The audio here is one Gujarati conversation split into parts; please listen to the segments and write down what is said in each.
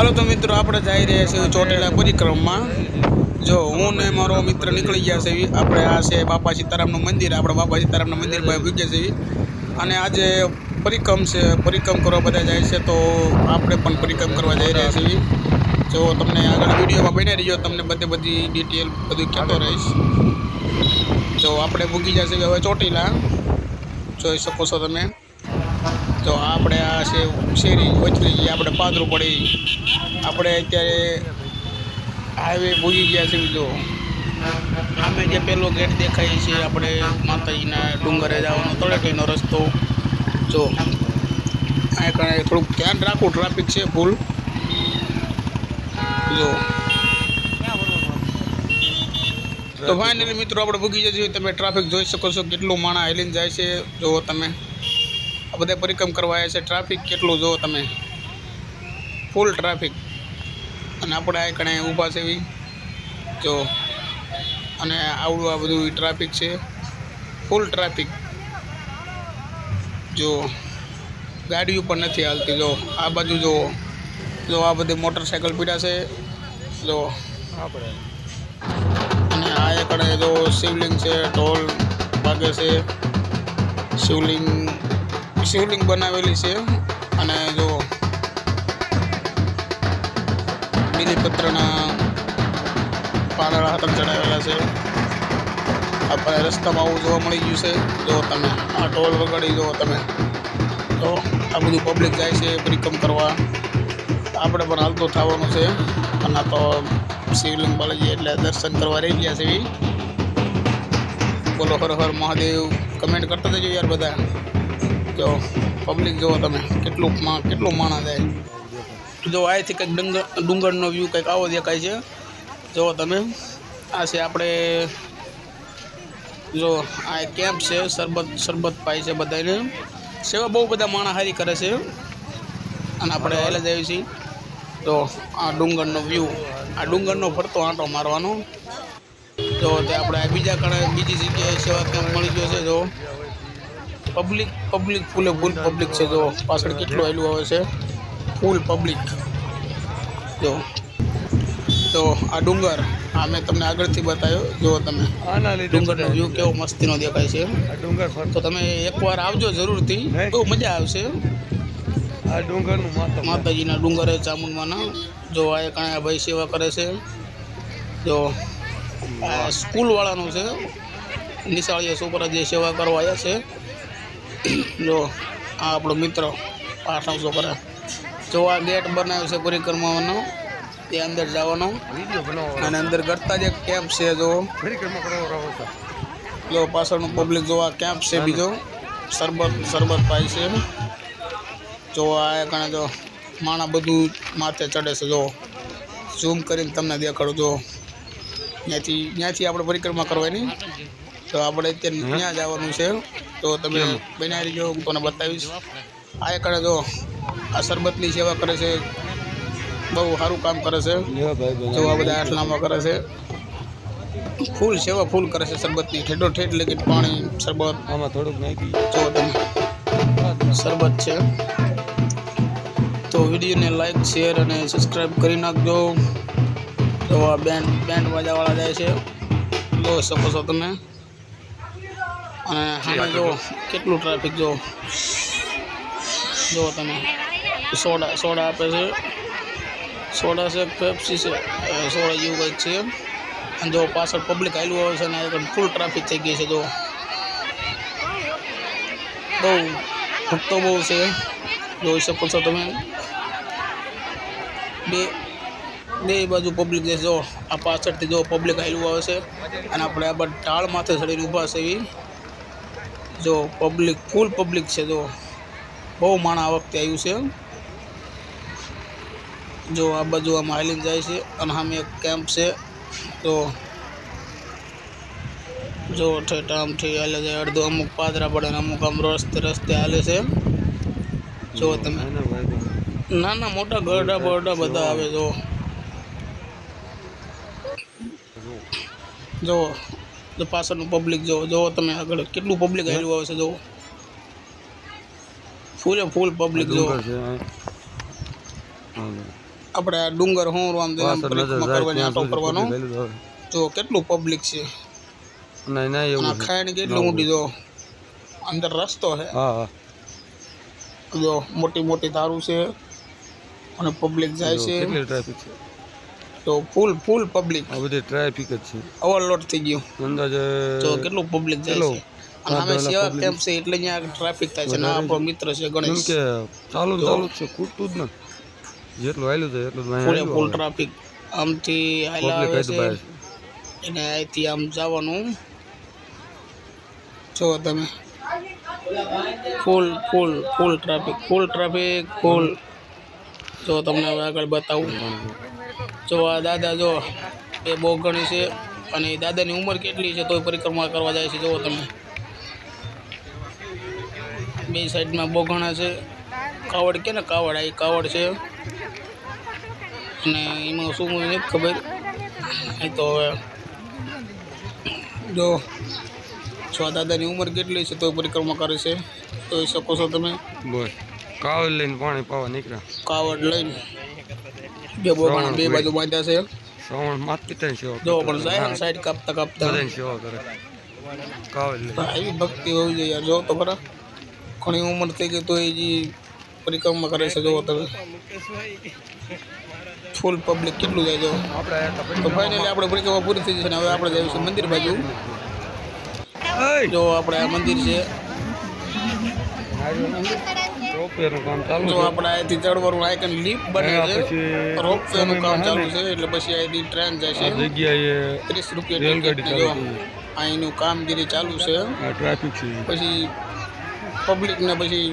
હાલો તો મિત્રો આપણે જઈ રહ્યા છીએ ચોટીલા પરિક્રમમાં। જો હું ને મારો મિત્ર નીકળી ગયા છે। આપણે આ છે બાપા સીતારામનું મંદિર। આપણે બાપા સીતારામના મંદિર પર પૂગ્યા છીએ અને આજે પરિક્રમ છે। પરિક્રમ કરવા બધા જાય છે તો આપણે પણ પરિક્રમ કરવા જઈ રહ્યા છીએ। જો તમને આગળ વિડીયોમાં બની રહ્યો તમને બધી ડિટેલ બધું કહેતો રહીશ। જો આપણે પૂગી જશે હવે ચોટીલા, જોઈ શકો છો તમે। તો આપણે આ છે શેરી વચલી આપણે પાદરું પડી, આપણે અત્યારે હાઈવે પૂગી ગયા છે। જો આમે જે પહેલો ગેટ દેખાય છે આપણે માતાજીના ડુંગરે જવાનો તળેટીનો રસ્તો। જો આ કારણે થોડુંક ધ્યાન રાખવું, ટ્રાફિક છે ફૂલ। જો તો ફાઇનલી મિત્રો આપણે પૂગી જઈએ। તમે ટ્રાફિક જોઈ શકો છો, કેટલું માણસ હેલીને જાય છે। જુઓ તમે, આ બધા પરિક્રમ કરવા આવ્યા છે। ટ્રાફિક કેટલું જુઓ તમે, ફૂલ ટ્રાફિક। અને આપણે આ કણે ઊભા છે જો, અને આવડું આ બધું ટ્રાફિક છે, ફૂલ ટ્રાફિક। જો ગાડીઓ પણ નથી હાલતી। જો આ બાજુ જો આ બધી મોટરસાઇકલ પીડા છે। જો આપણે અને આ એકડે જો શિવલિંગ છે, ઢોલ વાગે છે। શિવલિંગ બનાવેલી છે અને જો બીલીપત્રના પાંદડા હાથ ચડાવેલા છે। આપણે રસ્તામાં આવું જોવા મળી ગયું છે। જો તમે આ ઢોલ વગાડી જુઓ તમે, તો આ બધું પબ્લિક જાય છે પરિક્રમ કરવા। આપણે પણ હાલતો થવાનું છે અને આ તો શિવલિંગ બાલાજી એટલે દર્શન કરવા રહી ગયા છે। બોલો હર હર મહાદેવ, કમેન્ટ કરતા જજો યાર બધા। જો પબ્લિક જુઓ તમે, કેટલું માણસ જાય। જો અહીંથી કંઈક ડુંગરનો વ્યૂ કંઈક આવો દેખાય છે। જુઓ તમે, આ છે આપણે જો આ કેમ્પ છે, શરબત પાય છે બધાને। સેવા બહુ બધા માણસ હારી કરે છે અને આપણે હેલે જ આવી છીએ। તો આ ડુંગરનો વ્યૂ, આ ડુંગરનો ફરતો આંટો મારવાનો। જો તે આપણે બીજી જગ્યાએ સેવા કેમ્પ મળી ગયો છે। જો પબ્લિક ફૂલ પબ્લિક છે। જો પાછળ કેટલું હેલું આવે છે, ફૂલ પબ્લિક। જો આ ડુંગર, આ મેં તમને આગળથી બતાવ્યો। જો તમે ડુંગરનો વ્યૂ કેવો મસ્તીનો દેખાય છે। તો તમે એકવાર આવજો જરૂરથી, બહુ મજા આવશે। આ ડુંગરનું માતાજીના ડુંગરે ચામુંડમાના। જો આ કાંઈ ભાઈ સેવા કરે છે। જો આ સ્કૂલવાળાનું છે, નિશાળીય છોકરા જે સેવા કરવા આવ્યા છે। જો આ આપણો મિત્ર પાઠવ છોકરા। જો આ ગેટ બનાવ્યો છે પરિક્રમાનો, તે અંદર જવાનો અને અંદર કરતા જ એક કેમ્પ છે। જો પાછળનું પબ્લિક જો આ કેમ્પ છે બીજો, શરબત પાય છે। જો આ કારણે જો માણા બધું માથે ચડે છે। જો ઝૂમ કરીને તમને દેખાડું। જો ત્યાંથી આપણે પરિક્રમા કરવાની, તો આપણે અત્યારે ત્યાં જવાનું છે। તો તમે બનાવી રહીજો, હું તમને બતાવીશ। આ કારણે જો આ શરબતની સેવા કરે છે, બહુ સારું કામ કરે છે। જો આ બધા આટલામાં કરે છે, ફૂલ સેવા ફૂલ કરે છે શરબતની। ઠેઠ લગી પાણી, શરબત આમાં થોડુંક નાખી। જો તમે શરબત છે। તો વિડીયોને લાઈક, શેર અને સબસ્ક્રાઈબ કરી નાખજો। તો આ બેન્ડ વાજાવાળા જાય છે, જોઈ શકો છો તમે। અને સામે જો કેટલું ટ્રાફિક। જો તમે સોડા આપે છે, સોડા છે, પેપ્સી છે, સોડા જેવું કંઈક છે। અને જો પાછળ પબ્લિક હાલ્યું આવે છે અને ફૂલ ટ્રાફિક થઈ ગઈ છે। જો બહુ ભક્તો બહુ છે, જોઈ શકો છો તમે। બે બાજુ પબ્લિક છે। જો આ પાછળથી જો પબ્લિક હાલ્યું આવે છે અને આપણે આ બધા ઢાળ માથે ચડીને ઊભા છે। જો પબ્લિક ફૂલ પબ્લિક છે। જો બહુ માણસ આ વખતે આવ્યું છે। જો આ બાજુ આમાં હાલીને જાય છે અને સામે એક કેમ્પ છે। જો ઠેઠ આમથી હાલે છે, અડધો અમુક પાદરા પડે ને અમુક આમ રસ્તે હાલે છે। જો તમે નાના મોટા ગરડા બરડા બધા આવે। જો પાછળનું પબ્લિક જો તમે આગળ કેટલું પબ્લિક આવેલું આવે છે। જો ફૂલ પબ્લિક। જો આપણે આ ડુંગર હું આમ પાછળ નજર પરિક્રમા જાય કરવાની ત્યાં આટો સુધી કરવાનો પબ્લિક આવેલું જ આવે. જો કેટલું પબ્લિક છે નહીં નહીં અને એવું આ છે. ખાઈને કેટલી ઊંડી જો અંદર રસ્તો છે હા હા જો મોટી મોટી તારું છે અને પબ્લિક જાય જો છે કેટલી ટ્રાફિક છે. તો ફૂલ પબ્લિક આ બધી ટ્રાફિક જ છે. ઓવરલોડ થઈ ગયું અંદાજે તો કેટલું પબ્લિક જાય કેટલો? છે અને સામે સેવા કેમ્પ છે એટલે અહીંયા ટ્રાફિક થાય છે ને આ આપણો મિત્ર છે કેમ ગણેશ કે ચાલુ ને ચાલુ જ છે, ખૂટતું જ નથી. જેટલું હાલ્યું છે એટલું જ ફૂલે અહીંયા ફૂલ ટ્રાફિક આમથી હાલા આવે પબ્લિક છે બહાર એને અહીંથી આમ જવાનું જો તમે ફૂલ ટ્રાફિક જો તમને હવે આગળ બતાવું જો આ દાદા જો એ બહુ ઘણી છે અને એ દાદાની ઉંમર કેટલી છે તોય પરિક્રમા કરવા જાય છે જુઓ તમે બે સાઈડમાં બહુ ઘણા છે કાવડ કે ને કાવડ આ કાવડ છે અને એમાં શું મને નથી ખબર એ તો હવે જો આ દાદાની ઉંમર કેટલી છે તોય પરિક્રમા કરે છે જોઈ શકો છો તમે બોલ કાવડ લઈને પાણી પાવા નીકળ્યા. કાવડ લઈને બે બોગણા બે બાજુ બાંધ્યા છે શ્રાવણ માત પિતાની સેવા જો પણ જાય ને સાઈડ કાપતા બધાની સેવા કરે કાવડ લઈને. એવી ભક્તિ હોવી જોઈએ યાર જો તો ખરા ઘણી ઉંમર થઈ ગઈ તો એ જે પરિક્રમા કરે છે જો તમે ફૂલ પબ્લિક કેટલું જાય જો તો ફાઇનલી આપણે પરિક્રમા પૂરી થઈ જશે ને હવે આપણે જઈએ છીએ મંદિર બાજુ જો આપણે આ મંદિર છે રોપવેનું કામ ચાલુ જો છે. આપણે અહીંથી ચડવાનું આઈકન લિફ્ટ બને છે રોપવેનું કામ ચાલુ છે એટલે પછી અહીંથી ટ્રેન જાય આ છે જગ્યાએ 30 રૂપિયા રેલગાડી ટિકિટ જો ચાલુ થઈ. અહીંનું કામગીરી ચાલુ છે આ ટ્રાફિક છે. પછી પબ્લિકને પછી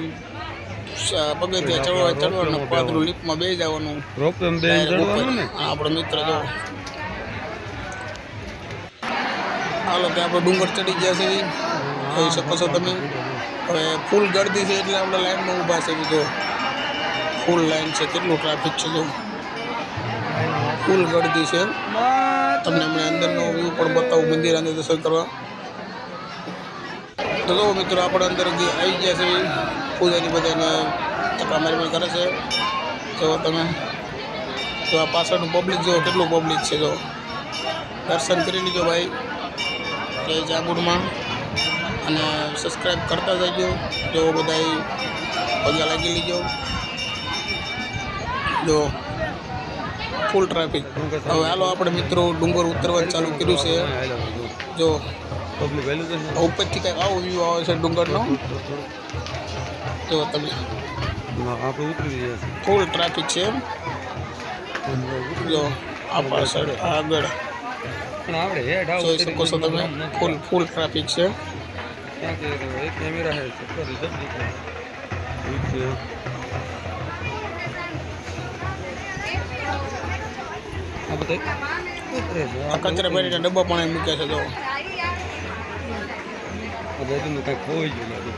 પગથિયા ચડવાનું પાતળું લિફ્ટમાં બેસી જવાનું રોપવે બે ચડવાનું ને આપણો મિત્ર જો હાલો કે આપણે ડુંગર ચડી ગયા છે જોઈ શકો છો તમે હવે ફૂલ ગળદી છે એટલે આપણે લાઈનમાં ઊભા છે જો ફૂલ લાઈન છે કેટલું ટ્રાફિક છે જો ફૂલ ગળદી છે તમને મેં અંદરનો વ્યૂ પણ બતાવું મંદિર અંદર દર્શન કરવા તો જો મિત્રો આપણે અંદર આવી ગયા છે પૂજારી બધાને ચક્કા મારી કરે છે જો તમે જો આ પાછળનું પબ્લિક જો કેટલું પબ્લિક છે જો દર્શન કરી લીધો ભાઈ જય જાબુરમાં અને સબસ્ક્રાઈબ કરતા જજો જો બધા પગે લાગી લીજો જો ફૂલ ટ્રાફિક હવે હાલો આપણે મિત્રો ડુંગર ઉતરવાનું ચાલુ કર્યું છે જો પબ્લિક વહેલું છે ઉપરથી કંઈક આવો વ્યૂ આવે છે ડુંગરનો જો તમે આપણે ઉતરી ગયા છે. ફૂલ ટ્રાફિક છે જો આ પાછળ આગળ પણ આપણે હેઠ આવું જોઈ શકો છો તમે ફૂલ ટ્રાફિક છે ક્યાં કે એક કેમેરા છે ચક્કર જલ્દી ઠીક છે. આ બધા ઉતરે છે. આ કચરા પેટીના ડબ્બા પણ અહીં મૂક્યા છે જો આ બધું કંઈક ખોઈ ગયું લાગે.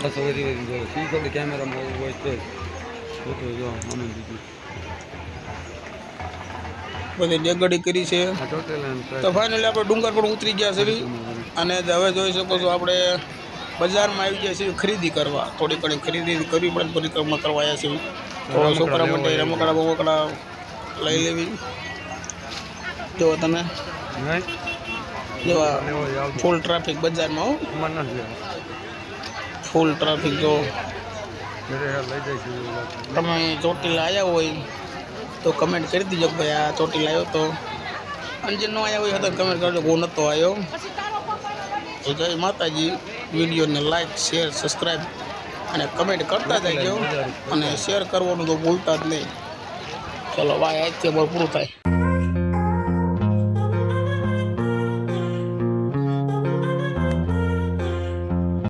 બસ હવે ધીરે ધીરે શી ખબર કેમેરામાં આવું હોય તો ફોટો જો આનંદ દીધું. બધી ડેગડી કરી છે આ ટોટલ તો ફાઇનલી આપણે ડુંગર પણ ઉતરી ગયા છે અને હવે જોઈ શકો છો આપણે બજારમાં આવી ગયા છીએ ખરીદી કરવા થોડી ઘણી ખરીદી કરવી પડે પરિક્રમા કરવા આવ્યા છીએ તો છોકરા માટે રમકડા બમકડા લઈ લેવી જો તમે નહીં જેવા ફૂલ ટ્રાફિક બજારમાં હો અમાર નથી ફૂલ ટ્રાફિક જો ઘરે લઈ જાય છે એવું લાગે. તમે ચોટીલા આવ્યા હોય તો કમેન્ટ કરી દીજો કે ભાઈ આ ચોટીલા આવ્યો તો અને જે ન આવ્યા હોય તો કમેન્ટ કરજો હું નહોતો આવ્યો તો જય માતાજી વિડીયોને લાઈક શેર સબસ્ક્રાઈબ અને કમેન્ટ કરતા જજો અને શેર કરવાનું તો ભૂલતા જ નહીં ચલો ભાઈ આજથી અમારું પૂરું થાય